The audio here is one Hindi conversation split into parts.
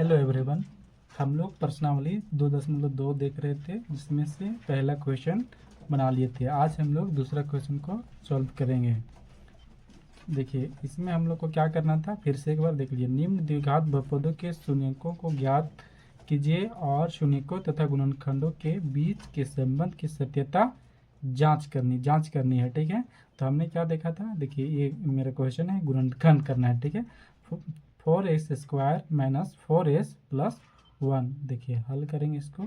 Hello everyone. हम लोग प्रश्नावली 2.2 देख रहे थे, जिसमें से पहला क्वेश्चन बना लिए थे। आज हम लोग दूसरा क्वेश्चन को सॉल्व करेंगे। देखिए, इसमें हम लोग को क्या करना था, फिर से एक बार देख लीजिए। निम्न द्विघात बहुपदों के शून्यकों को ज्ञात कीजिए और शून्यकों तथा गुणनखंडों के बीच के संबंध की सत्यता जांच करनी है। ठीक है, तो हमने क्या देखा था, देखिए ये मेरा क्वेश्चन है, गुणनखंड करना है। ठीक है, 4s² माइनस 4s प्लस 1। देखिए हल करेंगे इसको,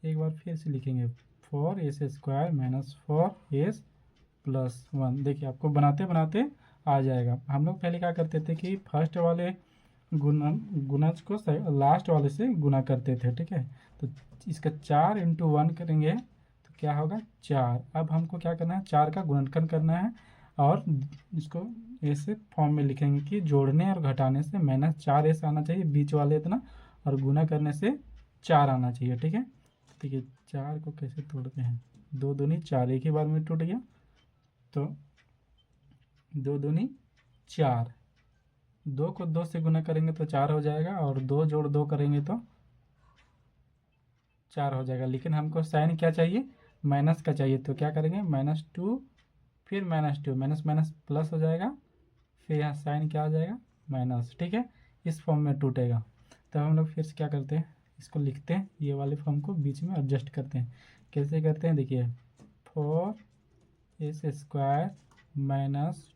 एक बार फिर से लिखेंगे 4s² माइनस 4s प्लस 1। देखिए आपको बनाते बनाते आ जाएगा। हम लोग पहले क्या करते थे कि फर्स्ट वाले गुणज को लास्ट वाले से गुना करते थे। ठीक है, तो इसका 4 × 1 करेंगे तो क्या होगा 4। अब हमको क्या करना है, 4 का गुणनखंड करना है और इसको ऐसे फॉर्म में लिखेंगे कि जोड़ने और घटाने से -4s आना चाहिए बीच वाले इतना, और गुना करने से 4 आना चाहिए। ठीक है, देखिए 4 को कैसे तोड़ते हैं, 2 दूनी 4, एक ही बार में टूट गया, तो 2 दूनी 4, 2 को 2 से गुना करेंगे तो 4 हो जाएगा, और 2 जोड़ 2 करेंगे तो 4 हो जाएगा। लेकिन हमको साइन क्या चाहिए, माइनस का चाहिए, तो क्या करेंगे -2, फिर -2, माइनस माइनस प्लस हो जाएगा, फिर यहाँ साइन क्या हो जाएगा माइनस। ठीक है, इस फॉर्म में टूटेगा। तो हम लोग फिर से क्या करते हैं, इसको लिखते हैं, ये वाले फॉर्म को बीच में एडजस्ट करते हैं। कैसे करते हैं, देखिए 4s² माइनस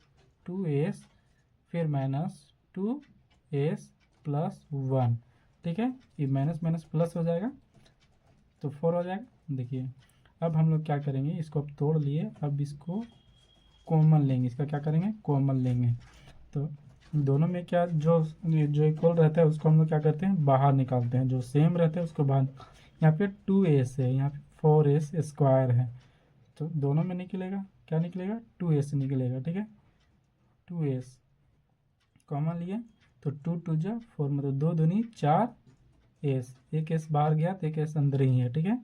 2s फिर -2s प्लस 1। ठीक है, ये माइनस माइनस प्लस हो जाएगा तो 4 हो जाएगा। देखिए अब हम लोग क्या करेंगे, इसको अब तोड़ लिए, अब इसको कॉमन लेंगे। इसका क्या करेंगे, कॉमन लेंगे। तो दोनों में क्या जो इक्वल रहता है उसको हम लोग क्या करते हैं, बाहर निकालते हैं। जो सेम रहता है उसको बाहर। यहाँ पे 2s है, यहाँ पे 4s² है, तो दोनों में निकलेगा क्या, निकलेगा 2s निकलेगा। ठीक है, 2s कॉमन लिए तो 2 2 जा 4, मतलब 2 दूनी 4s, एक s बाहर गया तो एक s अंदर ही है। ठीक है,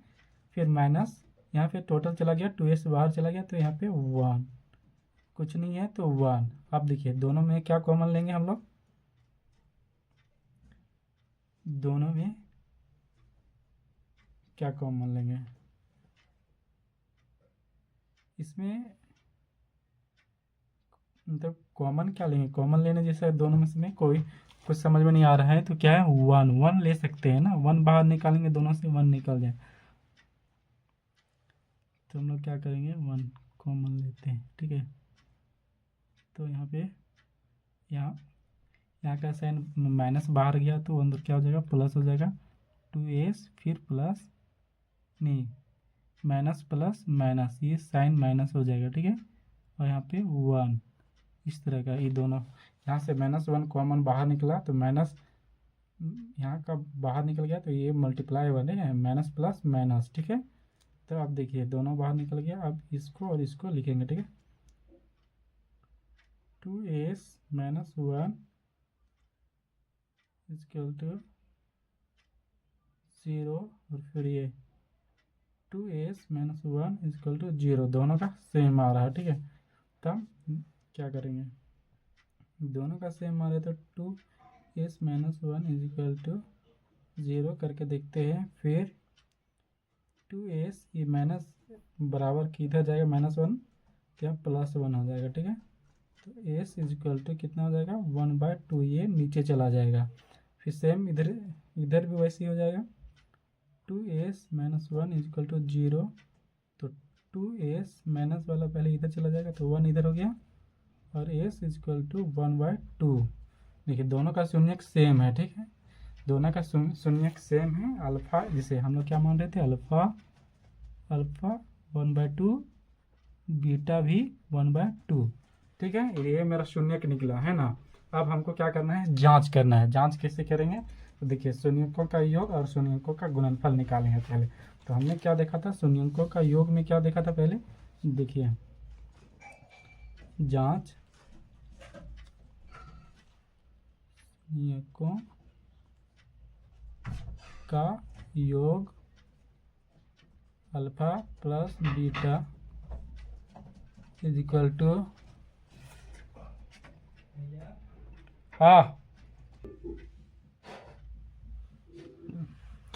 फिर माइनस, यहाँ पे टोटल चला गया, 2s बाहर चला गया तो यहाँ पे 1, कुछ नहीं है तो 1। अब देखिए दोनों में क्या कॉमन लेंगे हम लोग, दोनों में क्या कॉमन लेंगे, इसमें मतलब कॉमन क्या लेंगे, कॉमन लेने जैसे दोनों में से कोई कुछ समझ में नहीं आ रहा है तो क्या है, 1 ले सकते हैं ना, 1 बाहर निकालेंगे, दोनों से 1 निकल जाए, तो हम लोग क्या करेंगे 1 कॉमन लेते हैं। ठीक है, तो यहाँ पे यहाँ का साइन माइनस बाहर गया तो अंदर क्या हो जाएगा, प्लस हो जाएगा, 2s फिर प्लस, नहीं माइनस प्लस माइनस, ये साइन माइनस हो जाएगा। ठीक है, और यहाँ पे 1, इस तरह का ये दोनों, यहाँ से -1 कॉमन बाहर निकला तो माइनस यहाँ का बाहर निकल गया, तो ये मल्टीप्लाई वाले हैं, माइनस प्लस माइनस। ठीक है, तो अब देखिए दोनों बाहर निकल गया, अब इसको और इसको लिखेंगे। ठीक है, 2s - 1 इक्वल टू 0, और फिर ये 2s - 1 इक्वल टू 0, दोनों का सेम आ रहा है। ठीक है, तब क्या करेंगे, दोनों का सेम आ रहा है तो 2s - 1 इक्वल टू 0 करके देखते हैं। फिर 2s, ये माइनस बराबर किधर जाएगा, -1, क्या +1 हो जाएगा। ठीक है, तो s इक्वल टू कितना हो जाएगा 1/2, ये नीचे चला जाएगा। फिर सेम इधर इधर भी वैसे ही हो जाएगा, 2s - 1 इक्वल टू 0, तो 2s माइनस वाला पहले इधर चला जाएगा तो 1 इधर हो गया, और s इक्वल टू 1/2। देखिए दोनों का शून्यक सेम है। ठीक है, दोनों का शून्यक सेम है। अल्फा, जिसे हम लोग क्या मान रहे थे, अल्फा 1/2, बीटा भी 1/2। ठीक है, ये मेरा शून्यक निकला है ना। अब हमको क्या करना है, जांच करना है। जांच कैसे करेंगे, तो देखिए शून्यकों का योग और शून्यकों का गुणनफल निकालेंगे पहले। तो हमने क्या देखा था, शून्यकों का योग में क्या देखा था पहले, देखिए जांच शून्यकों का योग alpha plus beta is equal to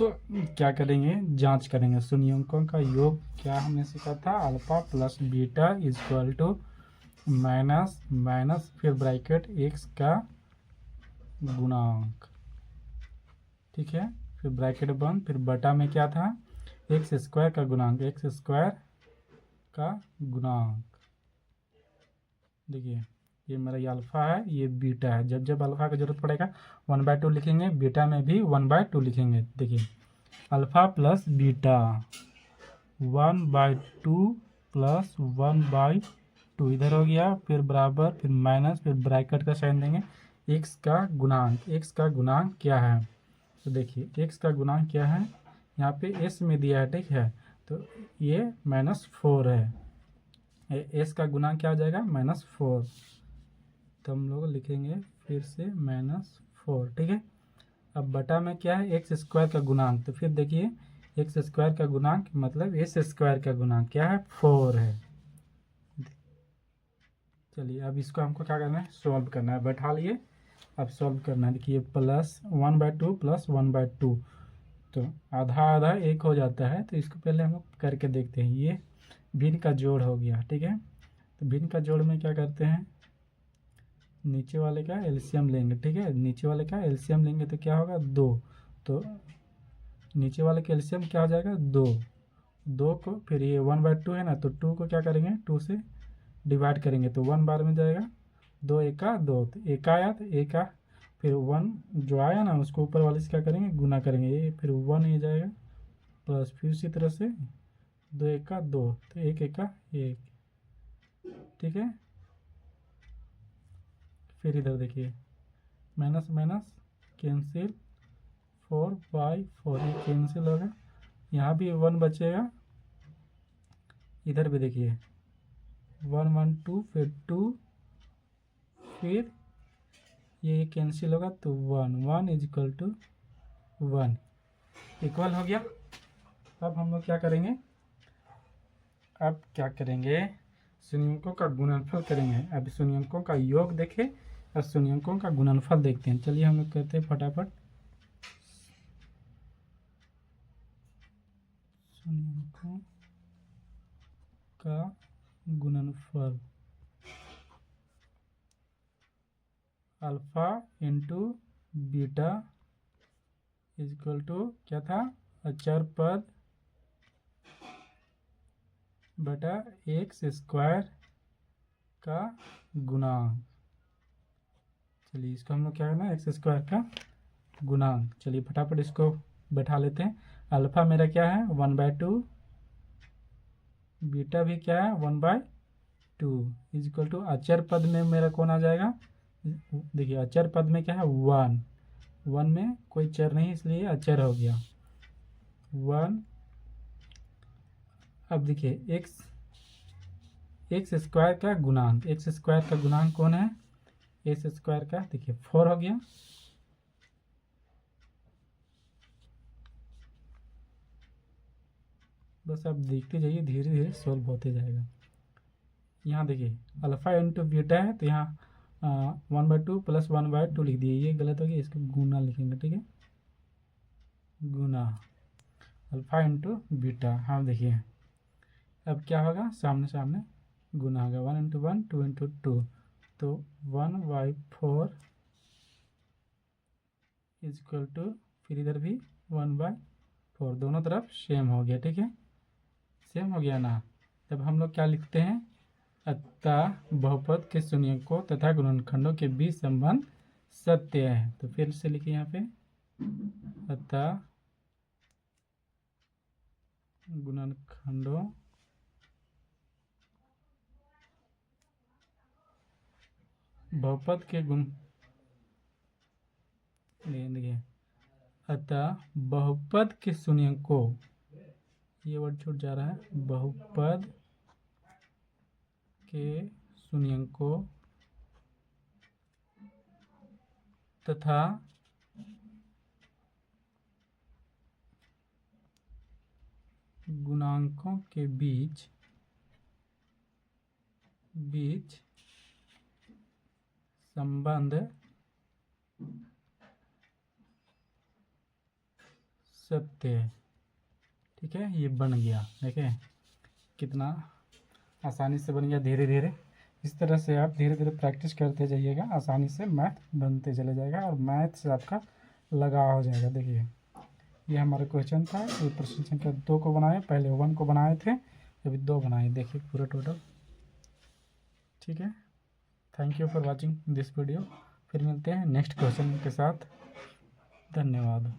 तो क्या करेंगे, जांच करेंगे। शून्यंकों का योग क्या हमने सीखा था, alpha plus beta is equal to minus minus फिर ब्रैकेट एक्स का गुणांक, ठीक है, फिर ब्रैकेट बंद, फिर बटा में क्या था, एक्स स्क्वायर का गुणांक, एक्स स्क्वायर का गुणांक। देखिए ये मेरा ये अल्फ़ा है, ये बीटा है। जब जब अल्फ़ा की जरूरत पड़ेगा 1/2 लिखेंगे, बीटा में भी 1/2 लिखेंगे। देखिए अल्फ़ा प्लस बीटा 1/2 प्लस 1/2 इधर हो गया, फिर बराबर, फिर माइनस, फिर ब्रैकेट का साइन देंगे। एक्स का गुणांक, एक्स का गुणांक क्या है, तो देखिए एक्स का गुणांक क्या है, यहाँ पे एस में दिया है, ठीक है, तो ये -4 है। एस का गुणांक क्या आ जाएगा, -4, तो हम लोग लिखेंगे फिर से -4, ठीक है। अब बटा में क्या है, एक्स स्क्वायर का गुणांक, तो फिर देखिए एक्स स्क्वायर का गुणांक मतलब एस स्क्वायर का गुणांक क्या है, 4 है। चलिए अब इसको हमको क्या करना है, सॉल्व करना है। बैठा लिए, अब सॉल्व करना है। देखिए प्लस 1/2 प्लस 1/2, तो आधा आधा एक हो जाता है, तो इसको पहले हम लोग करके देखते हैं। ये भिन्न का जोड़ हो गया, ठीक है, तो भिन्न का जोड़ में क्या करते हैं, नीचे वाले का एलसीएम लेंगे, ठीक है, नीचे वाले का एलसीएम लेंगे तो क्या होगा, 2, तो नीचे वाले का एलसीएम क्या हो जाएगा, 2, 2 को फिर ये 1/2 है ना, तो 2 को क्या करेंगे, 2 से डिवाइड करेंगे, तो 1 बार में जाएगा, 2 एका 2, तो एक आया तो एक आ, फिर 1 जो आया ना उसको ऊपर वाले से क्या करेंगे, गुना करेंगे, ये फिर 1 ये जाएगा, प्लस फिर उसी तरह से 2 एका 2, तो एक एका 1, ठीक है। फिर इधर देखिए माइनस माइनस कैंसिल, 4/4 ये कैंसिल होगा, यहाँ भी 1 बचेगा, इधर भी देखिए 1 1 2 फिर 2, फिर ये कैंसिल होगा, तो 1 1 इज इक्वल टू 1 इक्वल हो गया। अब हम लोग क्या करेंगे, अब क्या करेंगे, शून्यंकों का गुणनफल करेंगे। अब शून्यंकों का योग देखें और शून्यंकों का गुणनफल देखते हैं। चलिए हम लोग करते हैं फटाफट। शून्यंकों का गुणनफल, alpha into beta is equal to क्या था, अचर पद बटा एक्स स्क्वायर का गुणांक। चलिए इसको हम लोग क्या करना है, एक्स स्क्वायर का गुणांक। चलिए फटाफट इसको बैठा लेते हैं। अल्फ़ा मेरा क्या है, 1/2, बीटा भी क्या है, 1/2 इज इक्वल टू अचर पद में मेरा कौन आ जाएगा, देखिए अचर पद में क्या है, 1, 1 में कोई चर नहीं इसलिए अचर हो गया 1। अब देखिए एक्स, एक्स स्क्वायर का गुणांक, एक्स स्क्वायर का गुणांक कौन है, एक्स स्क्वायर का देखिए 4 हो गया, बस आप देखते जाइए, धीरे धीरे सॉल्व होते जाएगा। यहाँ देखिए अल्फ़ा इंटू बीटा है, तो यहाँ 1/2 प्लस 1/2 लिख दिए, ये गलत हो गया, इसको गुना लिखेंगे, ठीक है, गुना अल्फ़ा इंटू बीटा। हाँ देखिए अब क्या होगा, सामने सामने गुना होगा, 1 इंटू 1 2 इंटू 2, तो 1/4 इज इक्वल टू, फिर इधर भी 1/4, दोनों तरफ सेम हो गया, ठीक है, सेम हो गया ना। तब हम लोग क्या लिखते हैं, अतः बहुपद के शून्यकों तथा गुणनखंडों के बीच संबंध सत्य है। तो फिर से लिखिए यहाँ पे, अतः गुणनखंडों बहुपद के गुण, देखिए अतः बहुपद के शून्यकों, ये वर्ड छूट जा रहा है, बहुपद के शून्यकों तथा गुणांकों के बीच संबंध सकते हैं। ठीक है, ये बन गया, देखें कितना आसानी से बन गया धीरे धीरे। इस तरह से आप धीरे धीरे प्रैक्टिस करते जाइएगा, आसानी से मैथ बनते चले जाएगा और मैथ से आपका लगाव हो जाएगा। देखिए ये हमारा क्वेश्चन था, ये प्रश्न संख्या 2 को बनाए, पहले 1 को बनाए थे, अभी 2 बनाए, देखिए पूरा टोटल। ठीक है, thank you for watching this video. फिर मिलते हैं नेक्स्ट क्वेश्चन के साथ। धन्यवाद।